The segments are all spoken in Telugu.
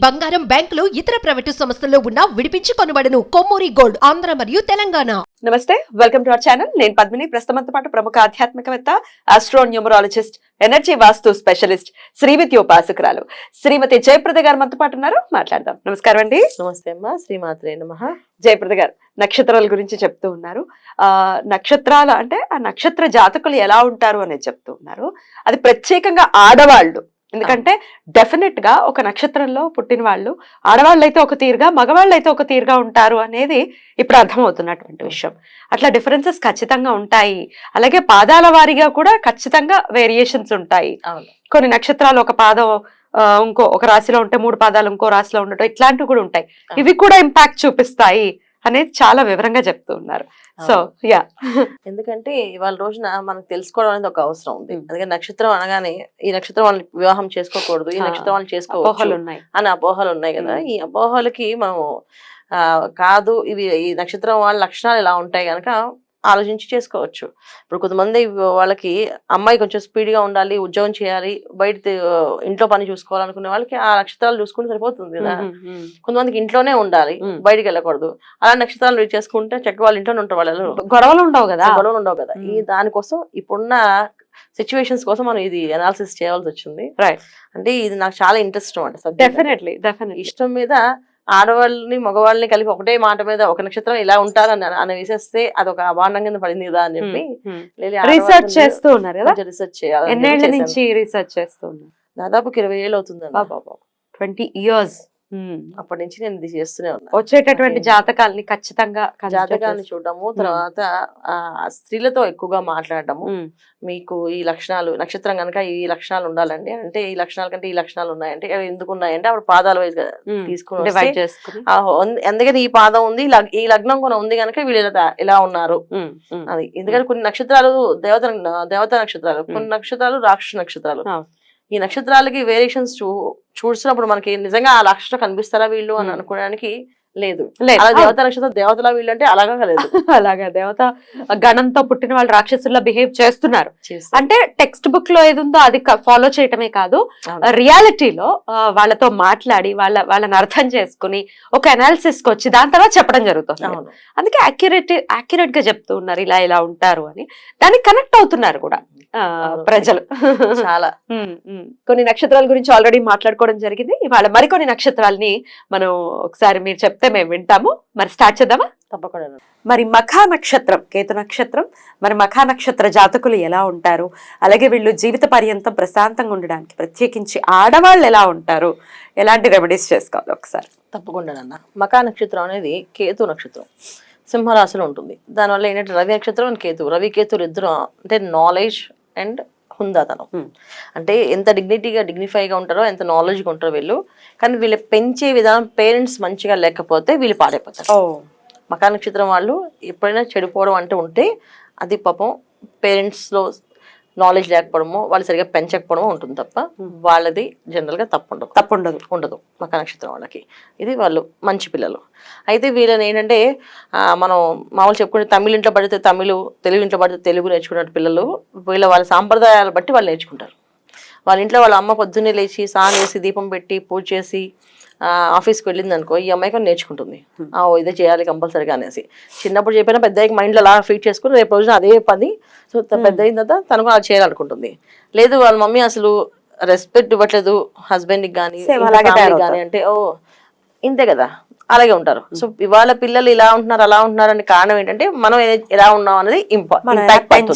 బంగారం, బ్యాంకులు, ఇతర ప్రైవేటు సంస్థల్లో ఉన్న విడిపించి కొనబడను. కొమ్మూరి గోల్డ్, ఆంధ్ర మరియు తెలంగాణ. నమస్తే, వెల్కమ్ టు అవర్ ఛానల్. నేను పద్మిని. ప్రస్తుతంతో పాటు ప్రముఖ ఆధ్యాత్మికవేత్త, ఆస్ట్రోన్యూమరాలజిస్ట్, ఎనర్జీ వాస్తు స్పెషలిస్ట్, శ్రీవిద్య ఉపాసకురాలు శ్రీమతి జయప్రద గారు మనతో పాటు ఉన్నారు. మాట్లాడదాం. నమస్కారం అండి. నమస్తే అమ్మా. శ్రీమాత్రే నమః. జయప్రద గారు, నక్షత్రాల గురించి చెప్తూ ఉన్నారు. నక్షత్రాలు అంటే ఆ నక్షత్ర జాతకులు ఎలా ఉంటారు అనేది చెప్తూ ఉన్నారు. అది ప్రత్యేకంగా ఆడవాళ్ళు, ఎందుకంటే డెఫినెట్ గా ఒక నక్షత్రంలో పుట్టిన వాళ్ళు ఆడవాళ్ళు అయితే ఒక తీరుగా, మగవాళ్ళు అయితే ఒక తీరుగా ఉంటారు అనేది ఇప్పుడు అర్థమవుతున్నటువంటి విషయం. అట్లా డిఫరెన్సెస్ ఖచ్చితంగా ఉంటాయి. అలాగే పాదాల వారీగా కూడా ఖచ్చితంగా వేరియేషన్స్ ఉంటాయి. కొన్ని నక్షత్రాలు ఒక పాదం ఒక రాశిలో ఉంటే 3 పాదాలు ఇంకో రాశిలో ఉండటం, ఇట్లాంటివి కూడా ఉంటాయి. ఇవి కూడా ఇంపాక్ట్ చూపిస్తాయి అనేది చాలా వివరంగా చెప్తూ ఉన్నారు. సో యా, ఎందుకంటే ఇవాళ రోజున మనకు తెలుసుకోవడం అనేది ఒక అవసరం ఉంది. అందుకని నక్షత్రం అనగానే ఈ నక్షత్రం వాళ్ళని వివాహం చేసుకోకూడదు, ఈ నక్షత్రం వాళ్ళని చేసుకోవచ్చు అని అపోహలు ఉన్నాయి కదా. ఈ అపోహలకి మనం కాదు, ఇవి ఈ నక్షత్రం వాళ్ళ లక్షణాలు ఎలా ఉంటాయి కనుక ఆలోచించి చేసుకోవచ్చు. ఇప్పుడు కొంతమంది వాళ్ళకి అమ్మాయి కొంచెం స్పీడ్గా ఉండాలి, ఉద్యోగం చేయాలి, బయట ఇంట్లో పని చూసుకోవాలనుకునే వాళ్ళకి ఆ నక్షత్రాలు చూసుకుంటే సరిపోతుంది కదా. కొంతమందికి ఇంట్లోనే ఉండాలి, బయటికి వెళ్ళకూడదు. అలా నక్షత్రాలు రీచ్ చేసుకుంటే చక్కగా వాళ్ళ ఇంట్లోనే ఉంటారు. వాళ్ళు గొడవలు ఉండవు కదా. ఈ దానికోసం ఇప్పుడున్న సిచ్యువేషన్స్ కోసం మనం ఇది అనాలిసిస్ చేయాల్సి వచ్చింది. అంటే ఇది నాకు చాలా ఇంట్రెస్ట్ అన్నమాట. డెఫినెట్లీ ఇష్టం మీద ఆడవాళ్ళని మగవాళ్ళని కలిపి ఒకటే మాట మీద ఒక నక్షత్రం ఇలా ఉంటారని అని వేసేస్తే అదొక అభాండం కింద పడింది కదా అని చెప్పి రీసెర్చ్ చేస్తూ ఉన్నారు కదా. రీసెర్చ్ చేయాలి. ఎన్నేళ్ల నుంచి రీసెర్చ్ చేస్తూ ఉన్నారు? దాదాపు 20 ఏళ్ళు అవుతుంది. 20 years. అప్పటి నుంచి నేను ఇది చేస్తూనే ఉన్నా. వచ్చేటటువంటి జాతకాలని ఖచ్చితంగా జాతకాన్ని చూడటము, తర్వాత స్త్రీలతో ఎక్కువగా మాట్లాడటము. మీకు ఈ లక్షణాలు, నక్షత్రం కనుక ఈ లక్షణాలు ఉండాలండి అంటే ఈ లక్షణాల కంటే ఈ లక్షణాలు ఉన్నాయంటే ఎందుకు ఉన్నాయంటే అప్పుడు పాదాల వైజ్ తీసుకుని ఎందుకంటే ఈ పాదం ఉంది, ఈ లగ్నం కూడా ఉంది కనుక వీళ్ళు ఇలా ఉన్నారు అది. ఎందుకంటే కొన్ని నక్షత్రాలు దేవత నక్షత్రాలు, కొన్ని నక్షత్రాలు రాక్షస నక్షత్రాలు. ఈ నక్షత్రాలకి వేరియేషన్స్ చూసినప్పుడు మనకి నిజంగా ఆ లక్షణం కనిపిస్తారా వీళ్ళు అని అనుకోవడానికి లేదు. అలా దేవత నక్షత్రం దేవతలా వీళ్ళు అంటే అలాగా లేదు. అలాగా దేవత గణంతో పుట్టిన వాళ్ళు రాక్షసుల్లా బిహేవ్ చేస్తున్నారు అంటే టెక్స్ట్ బుక్ లో ఏది ఉందో అది ఫాలో చేయటమే కాదు, రియాలిటీలో వాళ్ళతో మాట్లాడి వాళ్ళని అర్థం చేసుకుని ఒక అనాలిసిస్ కి వచ్చి దాని తర్వాత చెప్పడం జరుగుతుంది. అందుకే యాక్యురేట్ గా చెప్తూ ఉన్నారు ఇలా ఇలా ఉంటారు అని. దానికి కనెక్ట్ అవుతున్నారు కూడా ప్రజలు చాలా. కొన్ని నక్షత్రాల గురించి ఆల్రెడీ మాట్లాడుకోవడం జరిగింది. ఇవాళ మరికొన్ని నక్షత్రాలని మనం ఒకసారి మీరు చెప్తే మేము వింటాము. మరి స్టార్ట్ చేద్దామా? తప్పకుండా. మరి మఖా నక్షత్రం, కేతు నక్షత్రం, మరి మఖా నక్షత్ర జాతకులు ఎలా ఉంటారు, అలాగే వీళ్ళు జీవిత పర్యంతం ప్రశాంతంగా ఉండడానికి ప్రత్యేకించి ఆడవాళ్ళు ఎలా ఉంటారు, ఎలాంటి రెమెడీస్ చేసుకోవాలి ఒకసారి? తప్పకుండా. మఖా నక్షత్రం అనేది కేతు నక్షత్రం, సింహరాశిలో ఉంటుంది. దానివల్ల ఏంటంటే రవి నక్షత్రం అండ్ కేతు, రవి కేతులు ఇద్దరు అంటే నాలెడ్జ్ అండ్ హుందాతనం. అంటే ఎంత డిగ్నిఫైగా ఉంటారో, ఎంత నాలెడ్జ్గా ఉంటారో వీళ్ళు. కానీ వీళ్ళు పెంచే విధానం పేరెంట్స్ మంచిగా లేకపోతే వీళ్ళు పాడైపోతారు. మఖా నక్షత్రం వాళ్ళు ఎప్పుడైనా చెడిపోవడం అంటే ఉంటే అది పాపం పేరెంట్స్లో నాలెడ్జ్ లేకపోవడమో, వాళ్ళు సరిగా పెంచకపోవడమో ఉంటుంది తప్ప వాళ్ళది జనరల్గా తప్పు ఉండదు మఖా నక్షత్రం వాళ్ళకి. ఇది వాళ్ళు మంచి పిల్లలు. అయితే వీళ్ళని ఏంటంటే మనం మామూలు చెప్పుకుంటే తమిళ ఇంట్లో పడితే తమిళు, తెలుగు ఇంట్లో పడితే తెలుగు నేర్చుకున్న పిల్లలు వాళ్ళ సాంప్రదాయాలు బట్టి వాళ్ళు నేర్చుకుంటారు. వాళ్ళ ఇంట్లో వాళ్ళ అమ్మ పొద్దున్నే లేచి స్నానం చేసి దీపం పెట్టి పూజ చేసి ఆఫీస్కి వెళ్ళింది అనుకో, ఈ అమ్మాయి కూడా నేర్చుకుంటుంది ఇదే చేయాలి కంపల్సరీగా అనేసి. చిన్నప్పుడు చెప్పినా పెద్దకి మైండ్లో అలా ఫీట్ చేసుకుని రేపు రోజున అదే పని. సో పెద్ద అయిన తర్వాత తనకు అలా చేయాలనుకుంటుంది. లేదు వాళ్ళ మమ్మీ అసలు రెస్పెక్ట్ ఇవ్వట్లేదు హస్బెండ్కి కానీ కానీ అంటే ఇంతే కదా, అలాగే ఉంటారు. సో ఇవాళ పిల్లలు ఇలా ఉంటున్నారు అలా ఉంటున్నారు అనే కారణం ఏంటంటే మనం ఎలా ఉన్నాం అనేది ఇంపార్టెంట్.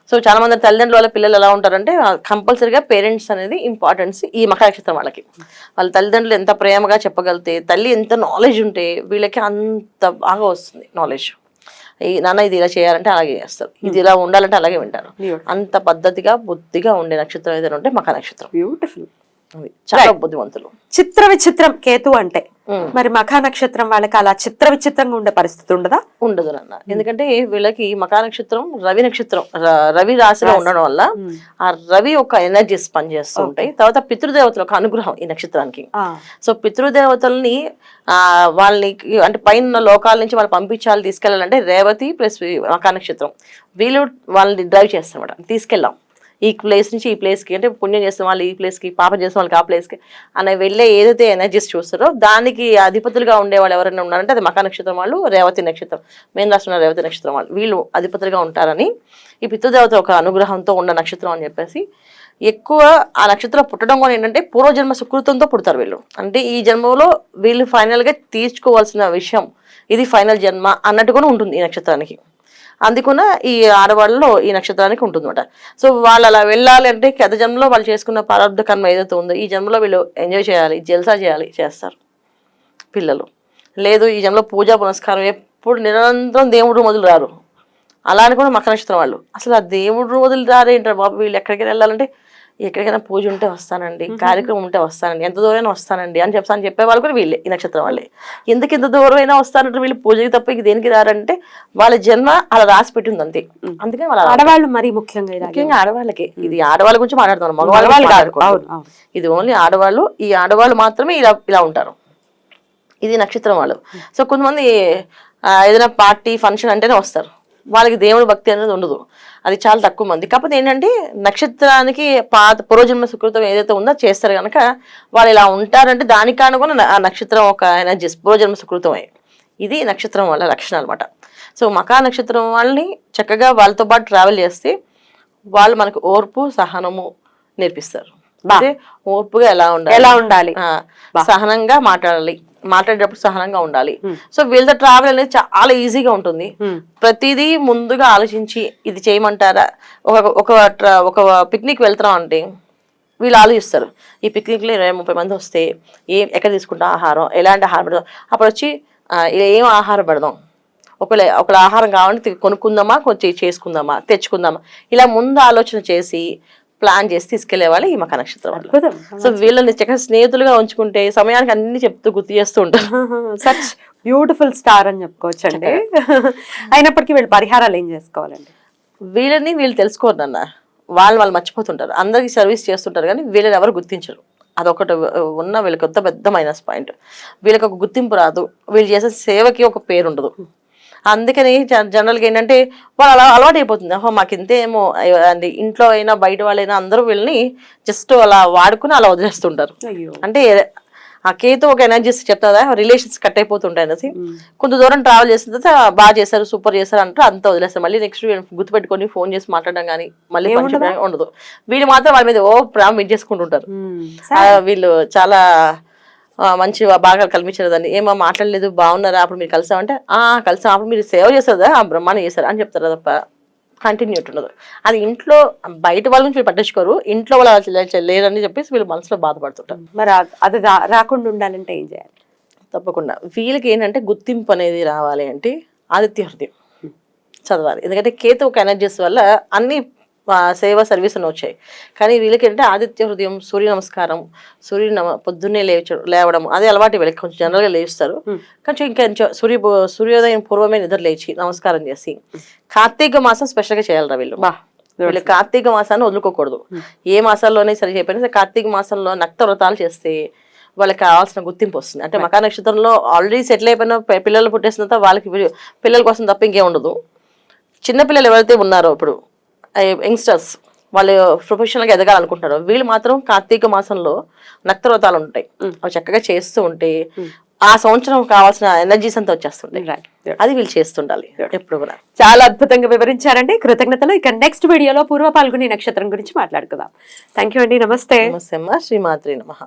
సో చాలా మంది తల్లిదండ్రుల వాళ్ళ పిల్లలు ఎలా ఉంటారంటే కంపల్సరీగా పేరెంట్స్ అనేది ఇంపార్టెన్స్. ఈ మఖా నక్షత్రం వాళ్ళకి వాళ్ళ తల్లిదండ్రులు ఎంత ప్రేమగా చెప్పగలిగితే, తల్లి ఎంత నాలెడ్జ్ ఉంటే వీళ్ళకి అంత బాగా వస్తుంది నాలెడ్జ్. ఈ నాన్న ఇది ఇలా చేయాలంటే అలాగే చేస్తారు, ఇది ఇలా ఉండాలంటే అలాగే వింటారు. అంత పద్ధతిగా బుద్ధిగా ఉండే నక్షత్రం ఏదైనా ఉంటే మఖా నక్షత్రం. బ్యూటిఫుల్, చాలా బుద్ధిమంతులు. చిత్ర విచిత్రం కేతు అంటే. మరి మఖా నక్షత్రం వాళ్ళకి అలా చిత్ర విచిత్రంగా ఉండే పరిస్థితి ఉండదు నాన్న. ఎందుకంటే వీళ్ళకి మఖా నక్షత్రం రవి నక్షత్రం, రవి రాశిలో ఉండడం వల్ల ఆ రవి ఒక ఎనర్జీస్ పనిచేస్తూ ఉంటాయి. తర్వాత పితృదేవతల ఒక అనుగ్రహం ఈ నక్షత్రానికి. సో పితృదేవతల్ని వాళ్ళని అంటే పైన లోకాల నుంచి వాళ్ళు పంపించాలి, తీసుకెళ్లాలంటే రేవతి ప్లస్ మఖా నక్షత్రం వీళ్ళు వాళ్ళని డ్రైవ్ చేస్తారన్నమాట. తీసుకెళ్ళాం ఈ ప్లేస్ నుంచి ఈ ప్లేస్కి, అంటే పుణ్యం చేసిన వాళ్ళు ఈ ప్లేస్కి, పాపం చేసిన వాళ్ళకి ఆ ప్లేస్కి అనే వెళ్ళే ఏదైతే ఎనర్జీస్ చూస్తారో దానికి అధిపతులుగా ఉండే వాళ్ళు ఎవరైనా ఉన్నారంటే అది మకా నక్షత్రం వాళ్ళు, రేవతి నక్షత్రం, మెయిన్ రాష్ట్రంలో రేవతి నక్షత్రం వాళ్ళు, వీళ్ళు అధిపతులుగా ఉంటారని, ఈ పితృదేవత ఒక అనుగ్రహంతో ఉన్న నక్షత్రం అని చెప్పేసి ఎక్కువ ఆ నక్షత్రం పుట్టడం కూడా ఏంటంటే పూర్వజన్మ సుకృతంతో పుడతారు వీళ్ళు. అంటే ఈ జన్మలో వీళ్ళు ఫైనల్గా తీర్చుకోవాల్సిన విషయం ఇది ఫైనల్ జన్మ అన్నట్టు కూడా ఉంటుంది ఈ నక్షత్రానికి. అందుకున్న ఈ ఆడవాళ్ళలో ఈ నక్షత్రానికి ఉంటుందన్నమాట. సో వాళ్ళు అలా వెళ్ళాలి అంటే గత జన్మలో వాళ్ళు చేసుకున్న ప్రారంభ కర్మ ఏదైతే ఉందో ఈ జన్మలో వీళ్ళు ఎంజాయ్ చేయాలి, జల్సా చేయాలి, చేస్తారు పిల్లలు. లేదు ఈ జన్మలో పూజా పునస్కారం ఎప్పుడు నిరంతరం దేవుడు మొదలు రారు. అలా అని కూడా మకర నక్షత్రం వాళ్ళు అసలు ఆ దేవుడు వదిలి రారేంటారు బాబు, వీళ్ళు ఎక్కడికైనా వెళ్ళాలంటే ఎక్కడికైనా పూజ ఉంటే వస్తానండి, కార్యక్రమం ఉంటే వస్తానండి, ఎంత దూరమైనా వస్తానండి అని చెప్పే వాళ్ళు కూడా వీళ్ళే ఈ నక్షత్రం వాళ్ళే. ఎందుకు ఎంత దూరం అయినా వస్తానంటే వీళ్ళు పూజకి తప్ప ఇక దేనికి రారంటే వాళ్ళ జన్మ అలా రాసి పెట్టింది అంతే. అందుకని వాళ్ళ ఆడవాళ్ళు మరి ముఖ్యంగా ఆడవాళ్ళకి, ఇది ఆడవాళ్ళ గురించి మాట్లాడుతున్నాం, మగవాళ్ళు కాదు, ఇది ఓన్లీ ఆడవాళ్ళు. ఈ ఆడవాళ్ళు మాత్రమే ఇలా ఉంటారు. ఇది నక్షత్రం వాళ్ళు. సో కొంతమంది ఏదైనా పార్టీ ఫంక్షన్ అంటేనే వస్తారు, వాళ్ళకి దేవుడు భక్తి అనేది ఉండదు, అది చాలా తక్కువ మంది. కాకపోతే ఏంటంటే నక్షత్రానికి పూర్వజన్మ సుకృతం ఏదైతే ఉందో చేస్తారు కనుక వాళ్ళు ఇలా ఉంటారంటే దానికి కానుకొని ఆ నక్షత్రం ఒక ఎనర్జీ పూర్వజన్మ సుకృతమే. ఇది నక్షత్రం వాళ్ళ లక్షణం అనమాట. సో మకా నక్షత్రం వాళ్ళని చక్కగా వాళ్ళతో పాటు ట్రావెల్ చేస్తే వాళ్ళు మనకు ఓర్పు సహనము నేర్పిస్తారు. అంటే ఓర్పుగా ఎలా ఉండాలి, సహనంగా మాట్లాడేటప్పుడు సహనంగా ఉండాలి. సో వీళ్ళతో ట్రావెల్ అనేది చాలా ఈజీగా ఉంటుంది. ప్రతిదీ ముందుగా ఆలోచించి ఇది చేయమంటారా, ఒక పిక్నిక్ వెళ్తున్నాం అంటే వీళ్ళు ఆలోచిస్తారు, ఈ పిక్నిక్లో 20-30 మంది వస్తే ఎక్కడ తీసుకుంటాం ఆహారం, ఎలాంటి ఆహారం పెడదాం, అప్పుడు వచ్చి ఏం ఆహారం పెడదాం, ఒకళ్ళ ఆహారం కావాలంటే కొనుక్కుందామా, కొంచెం చేసుకుందామా, తెచ్చుకుందామా, ఇలా ముందు ఆలోచన చేసి ప్లాన్ చేసి తీసుకెళ్లే వాళ్ళు ఈ మకా నక్షత్రం వాళ్ళు. సో వీళ్ళని చక్కగా స్నేహితులుగా ఉంచుకుంటే సమయానికి అన్ని చెప్తూ గుర్తు చేస్తూ ఉంటారు. సచ్ బ్యూటిఫుల్ స్టార్ అని చెప్పుకోవచ్చు అండి. అయినప్పటికీ వీళ్ళు పరిహారాలు ఏం చేసుకోవాలండి? వీళ్ళు తెలుసుకోరు అన్న, వాళ్ళు మర్చిపోతుంటారు, అందరికి సర్వీస్ చేస్తుంటారు కానీ వీళ్ళని ఎవరు గుర్తించరు. అదొకటి ఉన్న వీళ్ళకి పెద్ద మైనస్ పాయింట్. వీళ్ళకి ఒక గుర్తింపు రాదు, వీళ్ళు చేసే సేవకి ఒక పేరు ఉండదు. అందుకని జనరల్గా ఏంటంటే వాళ్ళు అలా అలవాటు అయిపోతుంది, మాకు ఇంతేమో అండి. ఇంట్లో అయినా బయట వాళ్ళైనా అందరూ వీళ్ళని జస్ట్ అలా వాడుకుని అలా వదిలేస్తుంటారు. అంటే ఆ కేతు ఒక ఎనర్జీస్ చెప్తుందా, రిలేషన్స్ కట్ అయిపోతుంటాయి అనేసి కొంత దూరం ట్రావెల్ చేసిన తర్వాత బాగా చేశారు, సూపర్ చేశారు అంటారు, అంతా వదిలేస్తారు. మళ్ళీ నెక్స్ట్ గుర్తుపెట్టుకొని ఫోన్ చేసి మాట్లాడడం కానీ మళ్ళీ ఉండదు. వీళ్ళు మాత్రం వాళ్ళ మీద ప్రేమ చేసుకుంటుంటారు. వీళ్ళు చాలా మంచి బాగా కల్పించారు, ఏమో మాట్లాడలేదు, బాగున్నారా, అప్పుడు మీరు కలిసామంటే కలిసాం, అప్పుడు మీరు సేవ చేస్తారా, బ్రహ్మాండం చేశారు అని చెప్తారు తప్ప కంటిన్యూటీ ఉండదు. అది ఇంట్లో బయట వాళ్ళ నుంచి వీళ్ళు పట్టించుకోరు, ఇంట్లో వాళ్ళు లేరని చెప్పేసి వీళ్ళు మనసులో బాధపడుతుంటారు. మరి అది రాకుండా ఉండాలంటే ఏం చేయాలి? తప్పకుండా వీళ్ళకి ఏంటంటే గుర్తింపు అనేది రావాలి అంటే ఆదిత్య హృదయం చదవాలి. ఎందుకంటే కేతు ఒక ఎనర్జీస్ వల్ల అన్ని సేవ సర్వీస్ అని వచ్చాయి. కానీ వీళ్ళకి ఏంటంటే ఆదిత్య హృదయం, సూర్య నమస్కారం, పొద్దున్నే లేవడం అది అలవాటు. వీళ్ళకి కొంచెం జనరల్గా లేస్తారు, కొంచెం ఇంకా సూర్యోదయం పూర్వమే నిద్ర లేచి నమస్కారం చేసి కార్తీక మాసం స్పెషల్గా చేయాలరా వీళ్ళు. వీళ్ళు కార్తీక మాసాన్ని వదులుకోకూడదు. ఏ మాసాల్లోనే సరే చెప్పినా కార్తీక మాసంలో నక్త వ్రతాలు చేస్తే వాళ్ళకి కావాల్సిన గుర్తింపు వస్తుంది. అంటే మకా నక్షత్రంలో ఆల్రెడీ సెటిల్ అయిపోయిన పిల్లలు పుట్టేసిన తర్వాత వాళ్ళకి పిల్లల కోసం తప్ప ఇంకేం ఉండదు. చిన్నపిల్లలు ఎవరైతే ఉన్నారో ఇప్పుడు యంగ్స్టర్స్ వాళ్ళు ప్రొఫెషనల్గా ఎదగాలనుకుంటారు, వీళ్ళు మాత్రం కార్తీక మాసంలో నక్తవ్రతాలు ఉంటాయి, అవి చక్కగా చేస్తూ ఉంటే ఆ సంవత్సరం కావాల్సిన ఎనర్జీస్ అంతా వచ్చేస్తుంటాయి. అది వీళ్ళు చేస్తుండాలి ఎప్పుడు కూడా. చాలా అద్భుతంగా వివరించారండి, కృతజ్ఞతలు. ఇక నెక్స్ట్ వీడియోలో పూర్వ పాల్గొని నక్షత్రం గురించి మాట్లాడుకుందాం. థ్యాంక్ యూ అండి. నమస్తే. నమస్తే అమ్మ. శ్రీమాత్రి నమః.